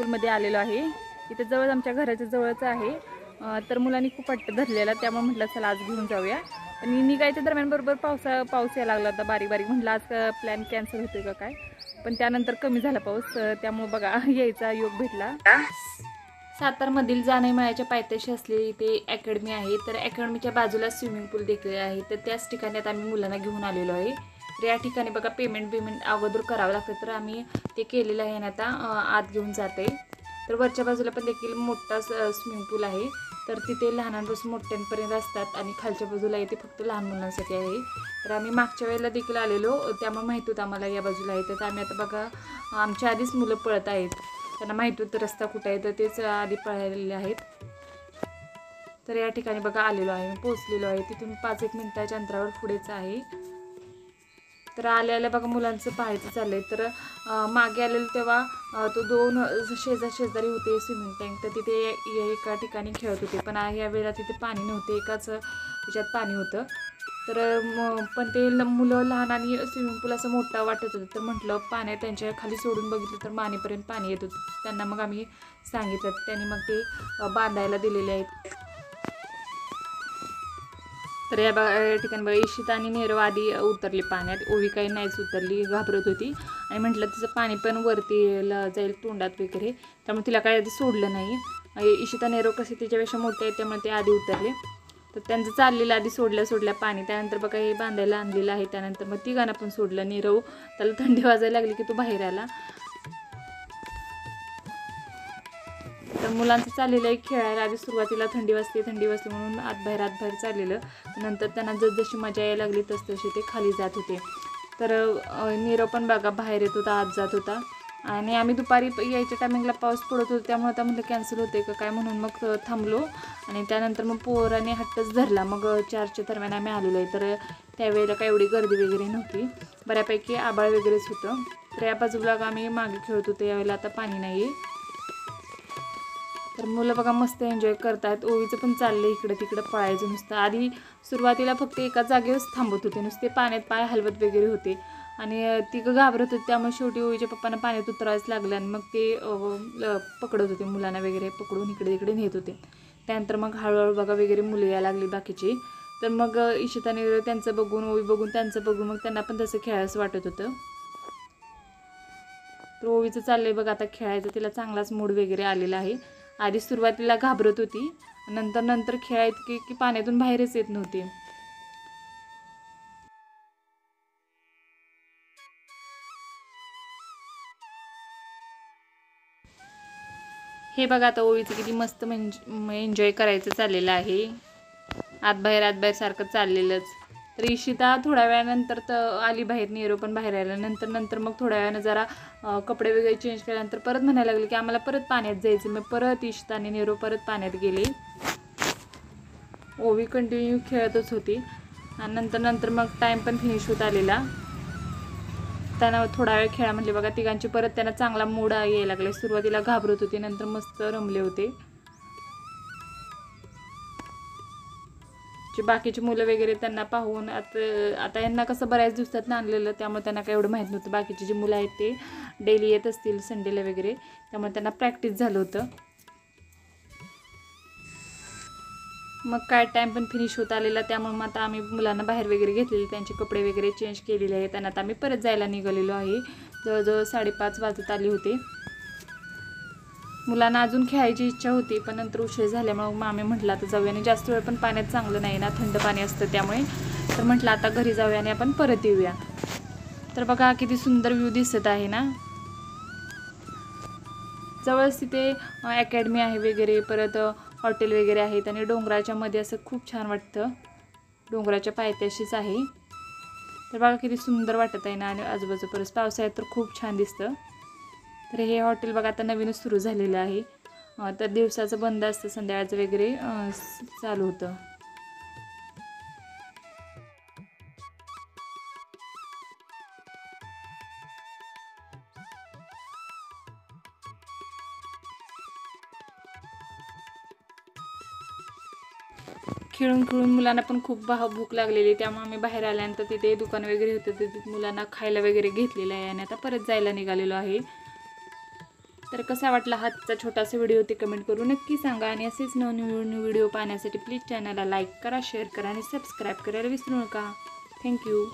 पूलमध्ये आलेलो आहे। इथे जवळ आमच्या घराच्या जवळच आहे। तर मुलांनी खूप हट्ट धरलेला, त्यामुळे म्हटलं चला आज घेऊन जाऊया। पण निघायच्या दरम्यान बरोबर पाऊस यायला लागला होता बारीक बारीक। म्हटलं आज प्लॅन कॅन्सल होतोय का काय, पण त्यानंतर कमी झाला पाऊस, त्यामुळे बघा यायचा योग भेटला। सातारमधील जाणेमाळ्याच्या पायथ्याशी असलेली इथे अकॅडमी आहे। तर अकॅडमीच्या बाजूला स्विमिंग पूल देखील आहे। तर त्याच ठिकाणी आता आम्ही मुलांना घेऊन आलेलो आहे। तर या ठिकाणी बघा पेमेंट अगोदर करावं लागतं, तर आम्ही ते केलेलं आहे आणि आता आत घेऊन जाते। तर वरच्या बाजूला पण देखील मोठा स्विमिंग पूल आहे। तर तिथे लहानांपासून मोठ्यांपर्यंत असतात आणि खालच्या बाजूला इथे फक्त लहान मुलांसाठी आहे। तर आम्ही मागच्या वेळेला देखील आलेलो, त्यामुळे माहिती होतं आम्हाला या बाजूला आहे। तर आम्ही आता बघा आमच्या आधीच मुलं पळत आहेत, त्यांना माहिती होतं रस्ता कुठे आहे, तर तेच आधी पळालेले आहेत। तर या ठिकाणी बघा आलेलो आहे, पोहोचलेलो आहे। तिथून 5-1 मिनिटाच्या अंतरावर पुढेच आहे। तर आल्या बघा मुलांचं पाहायचं चाललंय। तर मागे आलेलं तेव्हा तो 2 शेजारी होते स्विमिंग टँक, तर तिथे एका ठिकाणी खेळत होते। पण या वेळेला तिथे पाणी नव्हते, एकाच ह्याच्यात पाणी होतं। तर पण ते मुलं लहान आणि स्विमिंग पूल असं मोठा वाटत होतं, तर म्हटलं पाण्यात त्यांच्या खाली सोडून बघितलं तर मानेपर्यंत पाणी येत होतं। त्यांना मग आम्ही सांगितलं, त्यांनी मग ते बांधायला दिलेले आहेत। तर या ठिकाणी बघा इशिता आणि नीरव आधी उतरली पाण्यात, ओवी काही नाहीच उतरली, घाबरत होती आणि म्हटलं तिचं पाणी पण वरती जाईल तोंडात वगैरे, त्यामुळे तिला काय आधी सोडलं नाही। इशिता नीरव कसे तिच्यापेक्षा मोठे आहेत, त्यामुळे ते आधी उतरले। तर त्यांचं चाललेलं आधी सोडल्या पाणी, त्यानंतर बघा हे बांधायला आणलेलं आहे। त्यानंतर मग तिघांना पण सोडलं। नीरव त्याला थंडी वाजायला लागली की तो बाहेर आला। तर मुलांचं चाललेलं आहे खेळायला। आधी सुरुवातीला थंडी वाजते म्हणून आत बाहेर चाललेलं, नंतर त्यांना जसजशी मजा यायला लागली तसतसे ते खाली जात होते। तर नीरव पण बघा बाहेर येत होता, आत जात होता। आणि आम्ही दुपारी यायच्या टायमिंगला पाऊस पडत होता, त्यामुळे आता म्हटलं कॅन्सल होते का काय, म्हणून मग थांबलो। आणि त्यानंतर मग पोराने हट्टच धरला, मग 4च्या दरम्यान आम्ही आलेलो आहे। तर त्यावेळेला काय एवढी गर्दी वगैरे नव्हती, बऱ्यापैकी आबाळ वगैरेच होतं। तर या बाजूला आम्ही मागे खेळत होतो, यावेळेला आता पाणी नाही आहे। तर मुलं बघा मस्त एन्जॉय करतात। ओवीचं पण चाललंय इकडं तिकडं पळायचं नुसतं। आधी सुरुवातीला फक्त एका जागेवरच थांबत होते, नुसते पाण्यात पाय हलवत वगैरे होते आणि ती घाबरत होती, त्यामुळे शेवटी ओवीच्या पप्पांना पाण्यात उतरायच लागलं आणि मग ते पकडत होते मुलांना वगैरे, पकडून इकडे तिकडे नेत होते। त्यानंतर मग हळूहळू बघा वगैरे मुलं यायला लागली बाकीची। तर मग इशिताने त्यांचं बघून, ओवी बघून त्यांचं बघून मग त्यांना पण तसं खेळायचं वाटत होतं। तर ओवीचं चाललंय बघा आता खेळायचं, तिला चांगलाच मूड वगैरे आलेला आहे। आधी सुरुवातीला घाबरत होती, नंतर खेळायत की पाण्यातून बाहेरच येत नव्हती। हे बघा आता ओवीचं किती मस्त एन्जॉय करायचं चाललेलं आहे, आत बाहेर सारखं चाललेलंच। तर इशिता थोड्या वेळानंतर तर आली बाहेर, नीरव पण बाहेर आला। नंतर मग थोड्या वेळानं जरा कपडे वगैरे चेंज केल्यानंतर परत म्हणायला लागले की आम्हाला परत पाण्यात जायचं। मग परत इशिता आणि नीरव परत पाण्यात गेले। ओवी कंटिन्यू खेळतच होती आणि नंतर मग टाईम पण फिनिश होत आलेला। त्यांना थोडा वेळ खेळा म्हटले बघा, तिघांची परत त्यांना चांगला मूड यायला लागला। सुरुवातीला घाबरत होते, नंतर मस्त रमले होते। जे बाकीची मुलं वगैरे त्यांना पाहून आता यांना कसं बऱ्याच दिवसात आणलेलं, त्यामुळे त्यांना काही एवढं माहीत नव्हतं। बाकीचे जे मुलं आहेत ते डेली येत असतील संडेला वगैरे, त्यामुळे त्यांना प्रॅक्टिस झालं होतं। मग काय टाईम पण फिनिश होत आलेला, त्यामुळे मग आता आम्ही मुलांना बाहेर वगैरे घेतलेले, त्यांचे कपडे वगैरे चेंज केलेले आहेत आणि आता आम्ही परत जायला निघालेलो आहे। जवळजवळ 5:30 वाजत आले होते। मुलांना अजून खेळायची इच्छा होती, पण नंतर उशीर झाल्यामुळे मग आम्ही म्हटलं आता जाऊया, आणि जास्त वेळ पण पाण्यात चांगलं नाही ना, थंड पाणी असतं त्यामुळे। तर म्हटलं आता घरी जाऊया आणि आपण परत येऊया। तर बघा किती सुंदर व्ह्यू दिसत आहे ना, जवळच तिथे अकॅडमी आहे वगैरे, परत हॉटेल वगैरे आहेत आणि डोंगराच्या मध्ये असं खूप छान वाटतं, डोंगराच्या पायथ्याशीच आहे। तर बघा किती सुंदर वाटत आहे ना, आणि आजूबाजू परत पावसाळ्यात तर खूप छान दिसतं। तर हे हॉटेल बघा आता नवीनच सुरू झालेलं आहे, तर दिवसाचं बंद असतं, संध्याकाळचं वगैरे चालू होतं। खेळून मुलांना पण खूप भूक लागलेली, त्यामुळे आम्ही बाहेर आल्यानंतर तिथे दुकान वगैरे होते, तिथे मुलांना खायला वगैरे घेतलेलं आहे आणि आता परत जायला निघालेलो आहे। तर कसा वाटला हाचा छोटासा व्हिडिओ ते कमेंट करून नक्की सांगा. आणि असेच नवनवीन व्हिडिओ पाहण्यासाठी प्लीज चॅनलला लाईक करा, शेअर करा आणि सबस्क्राईब करायला विसरू नका. थँक्यू.